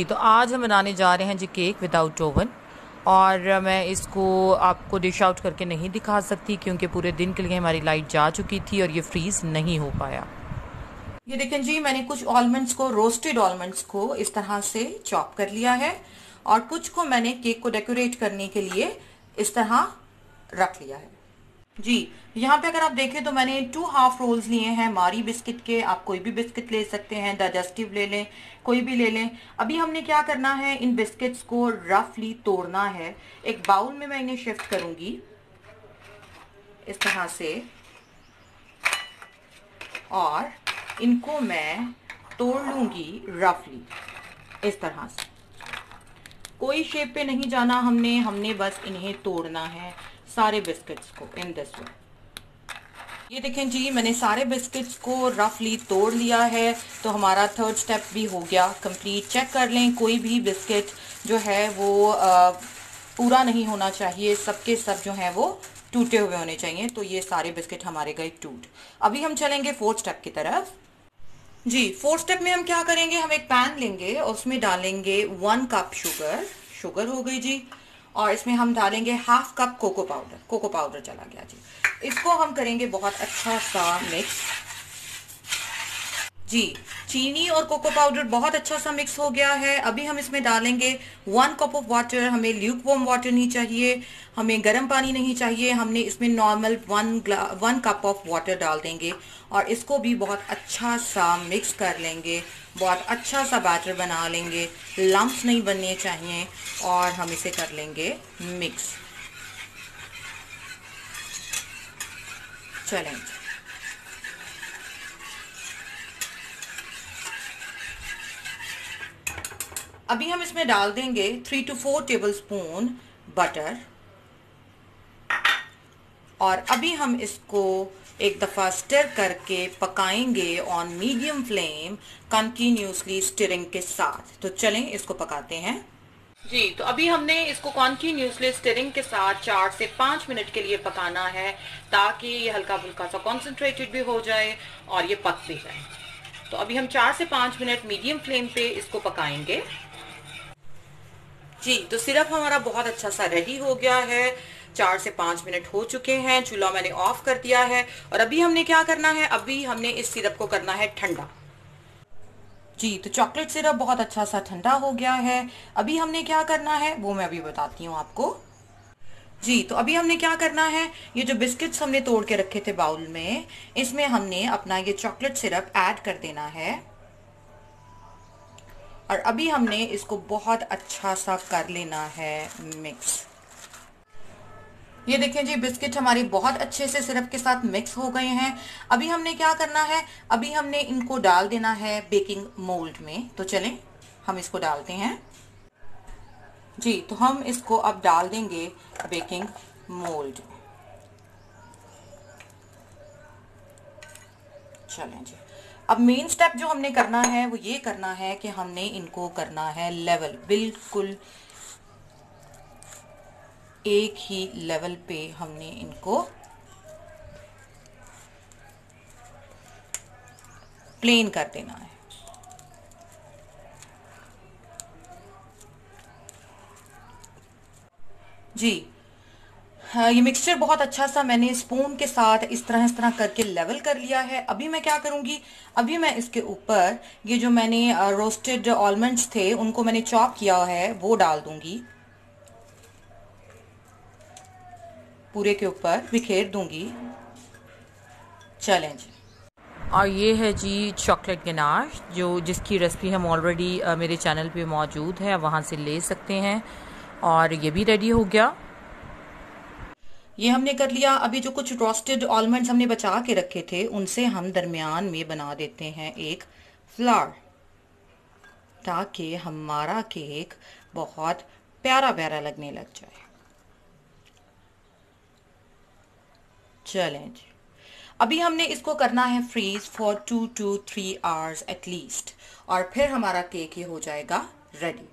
जी, तो आज हम बनाने जा रहे हैं जी केक विदाउट ओवन। और मैं इसको आपको डिश आउट करके नहीं दिखा सकती क्योंकि पूरे दिन के लिए हमारी लाइट जा चुकी थी और ये फ्रीज़ नहीं हो पाया। ये देखें जी, मैंने कुछ ऑलमंड्स को, रोस्टेड ऑलमंड्स को इस तरह से चॉप कर लिया है और कुछ को मैंने केक को डेकोरेट करने के लिए इस तरह रख लिया है। जी, यहाँ पे अगर आप देखें तो मैंने 2 हाफ रोल्स लिए हैं मारी बिस्किट के। आप कोई भी बिस्किट ले सकते हैं, डाइजेस्टिव ले लें, कोई भी ले लें। अभी हमने क्या करना है, इन बिस्किट्स को रफली तोड़ना है। एक बाउल में मैं इन्हें शिफ्ट करूंगी इस तरह से और इनको मैं तोड़ लूंगी रफली इस तरह से। कोई शेप पे नहीं जाना हमने बस इन्हें तोड़ना है सारे बिस्किट्स को इन दिस वे। ये देखें जी, मैंने सारे बिस्किट्स को रफली तोड़ लिया है। तो हमारा थर्ड स्टेप भी हो गया कंप्लीट। चेक कर लें, कोई भी बिस्किट जो है वो पूरा नहीं होना चाहिए, सबके सब जो है वो टूटे हुए होने चाहिए। तो ये सारे बिस्किट हमारे गए टूट। अभी हम चलेंगे फोर्थ स्टेप की तरफ। जी, फोर्थ स्टेप में हम क्या करेंगे, हम एक पैन लेंगे और उसमें डालेंगे 1 कप शुगर। शुगर हो गई जी। और इसमें हम डालेंगे half cup cocoa powder. Cocoa powder चला गया जी। इसको हम करेंगे बहुत अच्छा सा मिक्स। जी, चीनी और कोको पाउडर बहुत अच्छा सा मिक्स हो गया है। अभी हम इसमें डालेंगे 1 कप ऑफ वाटर। हमें ल्यूक वार्म वाटर नहीं चाहिए, हमें गर्म पानी नहीं चाहिए। हमने इसमें नॉर्मल 1 कप ऑफ वाटर डाल देंगे और इसको भी बहुत अच्छा सा मिक्स कर लेंगे। बहुत अच्छा सा बैटर बना लेंगे, लम्प्स नहीं बनने चाहिए और हम इसे कर लेंगे मिक्स। चलें, अभी हम इसमें डाल देंगे 3 to 4 टेबलस्पून बटर और अभी हम इसको एक दफ़ा स्टिर करके पकाएंगे on medium flame, continuously stirring के साथ। तो चलें इसको पकाते हैं। जी, तो अभी हमने इसको कॉन्टिन्यूसली स्टिरिंग के साथ 4 से 5 मिनट के लिए पकाना है ताकि ये हल्का फुल्का सा कॉन्सेंट्रेटेड भी हो जाए और ये पक भी जाए। तो अभी हम 4 से 5 मिनट मीडियम फ्लेम पे इसको पकाएंगे। जी, तो सिरप हमारा बहुत अच्छा सा रेडी हो गया है। 4 से 5 मिनट हो चुके हैं, चूल्हा मैंने ऑफ कर दिया है और अभी हमने क्या करना है, अभी हमने इस सिरप को करना है ठंडा। जी, तो चॉकलेट सिरप बहुत अच्छा सा ठंडा हो गया है। अभी हमने क्या करना है वो मैं अभी बताती हूँ आपको। जी, तो अभी हमने क्या करना है, ये जो बिस्किट्स हमने तोड़ के रखे थे बाउल में, इसमें हमने अपना ये चॉकलेट सिरप ऐड कर देना है और अभी हमने इसको बहुत अच्छा सा कर लेना है मिक्स। ये देखें जी, बिस्किट हमारे बहुत अच्छे से सिरप के साथ मिक्स हो गए हैं। अभी हमने क्या करना है, अभी हमने इनको डाल देना है बेकिंग मोल्ड में। तो चलें हम इसको डालते हैं। जी, तो हम इसको अब डाल देंगे बेकिंग मोल्ड में। चलें जी, अब मेन स्टेप जो हमने करना है वो ये करना है कि हमने इनको करना है लेवल, बिल्कुल एक ही लेवल पे हमने इनको प्लेन कर देना है। जी हाँ, ये मिक्सचर बहुत अच्छा सा मैंने स्पून के साथ इस तरह करके लेवल कर लिया है। अभी मैं क्या करूंगी, अभी मैं इसके ऊपर ये जो मैंने रोस्टेड आलमंड्स थे उनको मैंने चॉप किया है वो डाल दूंगी, पूरे के ऊपर बिखेर दूंगी। चलें जी, और ये है जी चॉकलेट गनाश, जिसकी रेसिपी हम ऑलरेडी मेरे चैनल पे मौजूद है, वहाँ से ले सकते हैं। और ये भी रेडी हो गया, ये हमने कर लिया। अभी जो कुछ रोस्टेड आलमंड्स हमने बचा के रखे थे उनसे हम दरमियान में बना देते हैं एक फ्लावर, ताकि हमारा केक बहुत प्यारा प्यारा लगने लग जाए। चलें जी, अभी हमने इसको करना है freeze for 2 to 3 hours at least और फिर हमारा केक ये हो जाएगा रेडी।